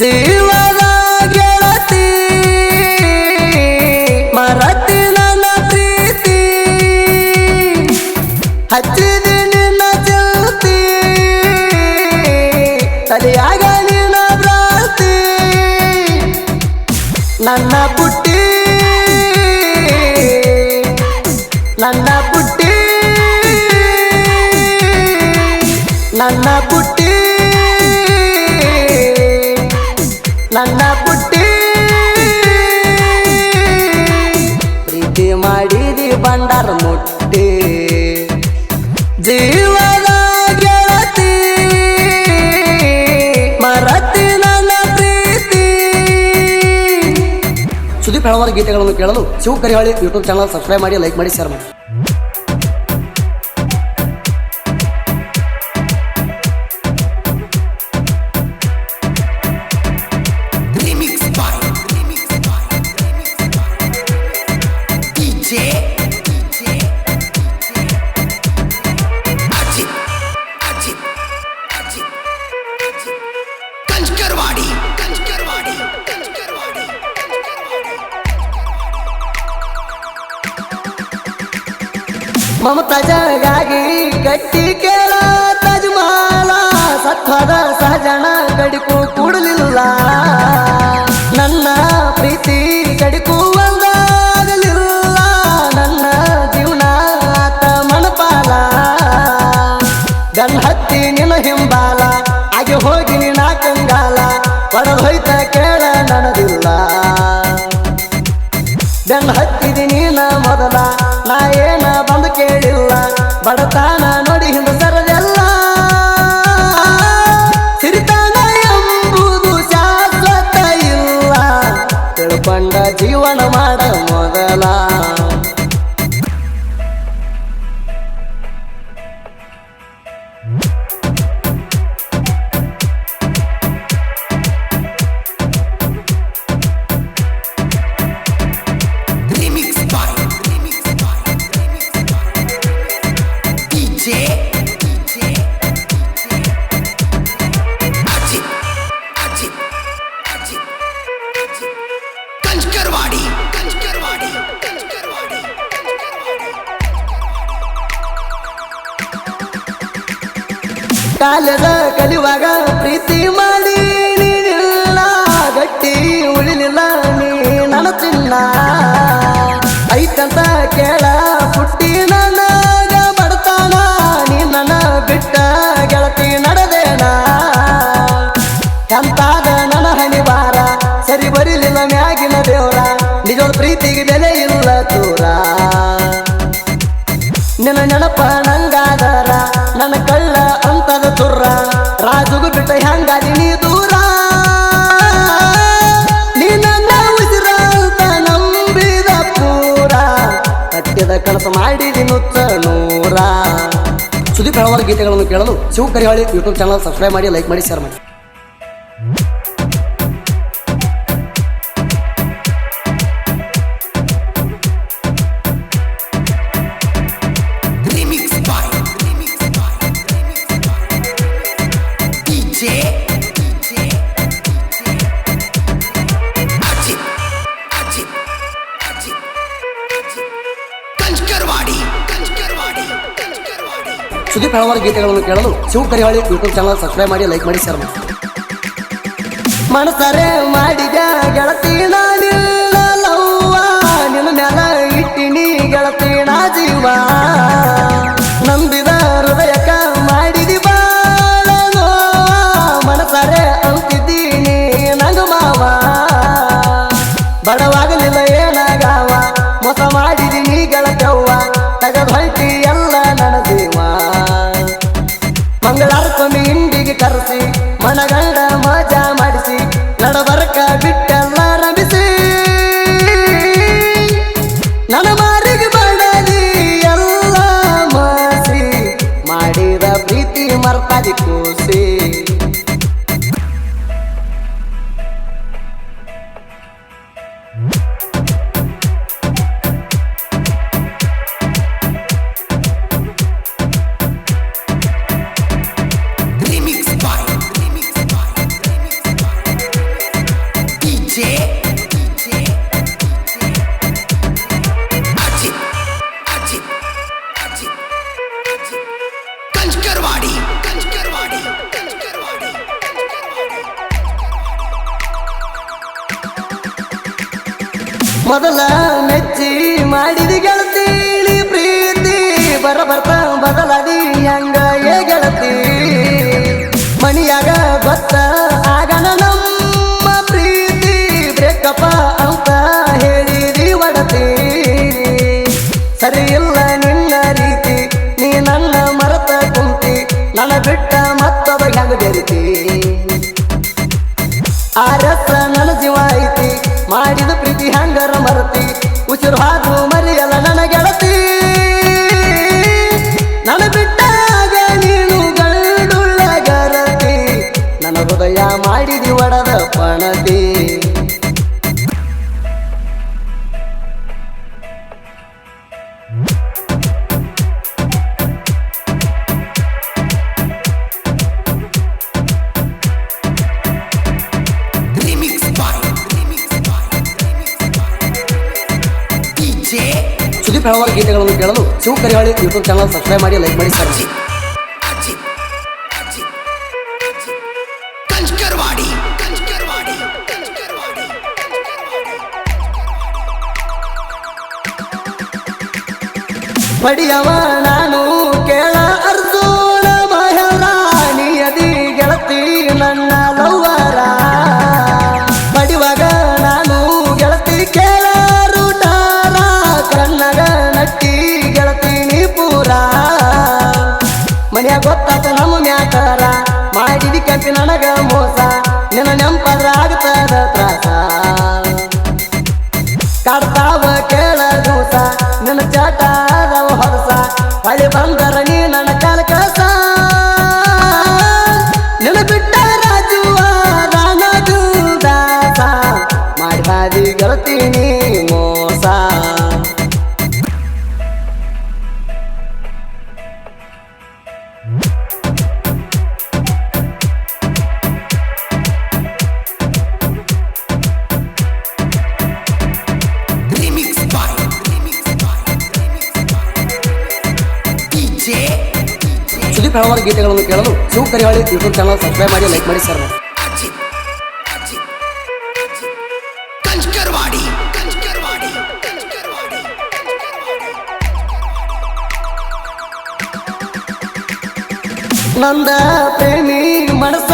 ಜೀವದ ಗೆಳತಿ ಮರತಿ ನನ್ನ ಪ್ರೀತಿ ಹಚ್ಚಿದಿ ನಿನ್ನ ಜ್ಯೋತಿ ತಲೆಯಾಗ ನಿನ್ನ ಭ್ರಾಂತಿ ನನ್ನ ಪುಟ್ಟಿ ನನ್ನ ಪುಟ್ಟಿ ನನ್ನ ಪುಟ್ಟಿ ನನ್ನ ಪುಟ್ಟಿ ಪ್ರೀತಿ ಮಾಡಿದಿ ಬಂಡಾರ ಮುಟ್ಟಿ ಜೀವದ ಗೆಳತಿ ಮರತಿ ನನ್ನ ಪ್ರೀತಿ. ಸುದೀಪ್ ಹಲವಾರು ಗೀತೆಗಳನ್ನು ಕೇಳಲು Shiva Karihali YouTube channel subscribe ಮಾಡಿ, ಲೈಕ್ ಮಾಡಿ, ಶೇರ್ ಮಾಡಿ. ಮಮತಾಜಗಾಗಿ ಗಟ್ಟಿ ಕೇಳ ತಜ್ಮಾಲ ಸತ್ವದ ಸಹಜನ ಗಡಿಕು ಕೂಡಲಿಲ್ಲ ನನ್ನ ಪ್ರೀತಿ ಗಡಿಕು ಒಂದಾಗಲಿಲ್ಲ ನನ್ನ ಜೀವನ ಆತ ಮನಪಾಲ ಗನ್ ಹತ್ತಿ ನಿನ್ನ ಹಿಂಬಾಲ ಆಗಿ ಹೋಗಿ ನಿನ್ನ ಕಂಗಾಲ ಪಡೆದು ಹೋಯ್ತ ಕೇಳ ನನದಿಲ್ಲ ಬೆನ್ ಹತ್ತಿದಿ ನೀನ ಮೊದಲ ನಾ ಏನ ಬಂದು ಕೇಳಿಲ್ಲ ಬಡತಾನ ನೋಡಿ ಹಿಂದೆ ಸರದೆಲ್ಲ ಸಿರಿತಾನ ಎಂಬುದು ಶಾಶ್ವತ ಇಲ್ಲ ತಿಳ್ಕೊಂಡ ಜೀವನ ಮಾಡ ಮೊದಲ ಕಾಲದ ಕಲಿಯುವಾಗ ಪ್ರೀತಿ ಮಾಡಿ ನೀನಿಲ್ಲ ಗಟ್ಟಿ ಉಳಿಲಿಲ್ಲ ನೀ ನನ್ನ ಚಿನ್ನ ಐತಂತ ಕೇಳ ಪುಟ್ಟಿ ನನಗ ಬಡತಾನ ನೀ ನನ್ನ ಬಿಟ್ಟ ಗೆಳತಿ ನಡೆದೇನ ಎಂತಾದ ನನ್ನ ಹಣಿ ಬಾರ ಸರಿ ಬರಿಲಿಲ್ಲ ಮ್ಯಾಗಿನ ದೇವ್ರ ನಿಜೋಳ ಪ್ರೀತಿಗೆ ಬೆಲೆ ಇಲ್ಲ ತೂರ ನಿನ್ನ ನೆನಪ ನಂಗಾದರ ನನ್ನ ಕಳ್ಳ ಅಂತದ ತುರ್ರ ರಾಜುಗು ಬಿಟ್ಟ ಹೆಂಗಾದಿ ನೀ ದೂರ ನೀ ನನ್ನ ಉಸಿರಾಂತ ನಂಬಿದ ಪೂರ ಕಟ್ಟಿದ ಕೆಲಸ ಮಾಡಿದಿ ನುಚ್ಚ ನೂರ. ಸುದೀಪ್ ಹಲವಾರು ಗೀತೆಗಳನ್ನು ಕೇಳಲು Shiva Karihali YouTube channel subscribe ಮಾಡಿ, ಲೈಕ್ ಮಾಡಿ, ಶೇರ್ ಮಾಡಿ. ಸುದೀಪ್ ಹಲವಾರು ಗೀತೆಗಳನ್ನು ಕೇಳಲು Shiva Karihali YouTube channel subscribe ಮಾಡಿ, ಲೈಕ್ ಮಾಡಿ, ಶೇರ್ ಮಾಡಿ. ಮನಸರೆ ಮಾಡಿದ ಗೆಳತಿ ನಾನಿಲ್ಲವ್ವ ನಿನ್ನ ಮ್ಯಾಲ ಇಟ್ಟಿನಿ ಗೆಳತಿ ನಾ ಜೀವ ನಂಬಿದ ಹೃದಯಕ ಮಾಡಿದಿ ಬಾಳ ಮನಸರೆ ಅಂತಿದ್ದೀನಿ ನಂಗ ಮಾವ ಬಡವಾಗಲಿಲ್ಲ ಏನಾಗಾವ ಮೋಸ ಮಾಡಿದೀನಿ ಗೆಳತವ್ವ ತಗದ್ ಹೊಯ್ತಿ ಎಲ್ಲ ನನ್ನ ಜೀವ ಮಂಗಳಾರಕ್ಕೊಮ್ಮೆ ಇಂಡಿಗೆ ಕರೆಸಿ ಮನಗಂಡ ಮಜಾ ಮಾಡಿಸಿ ನಡಬರ್ಕ ಬಿಟ್ಟೆಲ್ಲ ರಮಿಸಿ ನನ್ನ ಮಾರಿಗೆ ಬಡದಿ ಎಲ್ಲ ಮಾಸಿ ಮಾಡಿದ ಪ್ರೀತಿ ಮರ್ತಾದಿ ಕೂಸಿ. Remix by ಮೊದಲ ಮೆಚ್ಚಿ ಮಾಡಿದ ಗೆಳತಿ ಪ್ರೀತಿ ಬರ್ತಾ ಬದಲಾದಿ ಹಂಗ ಏ ಗೆಳತಿ ಮನಿಯಾಗ ಗೊತ್ತ ಆಗನ ನಮ್ಮ ಪ್ರೀತಿ ಬ್ರೇಕಪ್ಪ ಅಂತ ಹೇಳಿದಿ ಒಡತಿ ಸರಿ ಇಲ್ಲ ನಿನ್ನ ರೀತಿ ನೀ ನನ್ನ ಮರತ ಕುಂತಿ ನನ್ನ ಬಿಟ್ಟ ಮತ್ತೊಬ್ಬ ಹೆಂಗ ಬೆರಿತಿ ಆ ರಸ ನನ್ನ ಜೀವ ಐತಿ ಮಾಡಿದ ಪ್ರೀತಿ ಹಂಗರ ಮರತಿ ಉಸಿರು ಹಾದು ಮರಿಯಲ್ಲ ನನ್ನ ಗೆಳತಿ ನನ್ನ ಬಿಟ್ಟಾಗ ನೀನು ಗಂಡುಳ್ಳ ಗರತಿ ನನ್ನ ಹೃದಯ ಮಾಡಿದಿ ಒಡದ ಪಣತಿ ಸುದೀಪ್ ಹಲವಾರು ಗೀತೆಗಳನ್ನು ಕೇಳಲು Shiva Karihali YouTube channel subscribe ಮಾಡಿ ಲೈಕ್ ಮಾಡಿ ಸರ್ ಬಡಿಯವ ನಾನು ಕೇಳ ಅರ್ಜುನ ಮಹಾರಾಣಿಯದಿ ಗೆಳತಿ ನನ್ನ ಲವ್ವರ ಬಡಿವಾಗ ನಾನು ಗೆಳತಿ ಕೇಳ ರೂಟಾರ ಕಣ್ಣಗ ನಟ್ಟಿ ಗೆಳತಿ ನೀ ಪೂರ ಮನೆಯ ಗೊತ್ತಾತ ನಮ್ಮ ಮ್ಯಾಕಾರ ಮಾಡಿದಿ ಕೆಂಪಿ ನನಗ ಮೋಸ ನಿನ್ನ ನೆಂಪದ್ರ ಆಗ್ತದ ತ್ರಾಸ ಕಾಡ್ತಾವ ಕೇಳ ದೂಸ ನಿನ್ನ ಚಾಟ ಹೊರಸ ಹೊಳಿ ಬಂದರ ನೀ ನನ್ನ ಕಾಲ ಕಸ ನಿನ್ನ ಬಿಟ್ಟ ರಾಜುವ ರಾಣದು ದಾಸ ಮಾಡಿ ಹಾದಿ ಗೆಳತೀನಿ ಮೋಸ ಸುದೀಪ್ ಹಲವಾರು ಗೀತೆಗಳನ್ನು ಕೇಳಲು Shiva Karihali YouTube channel subscribe ಮಾಡಿ ಲೈಕ್ ಮಾಡಿ ಸರ್ ನಂದ ಪ್ರೇಮಿ ಮನಸ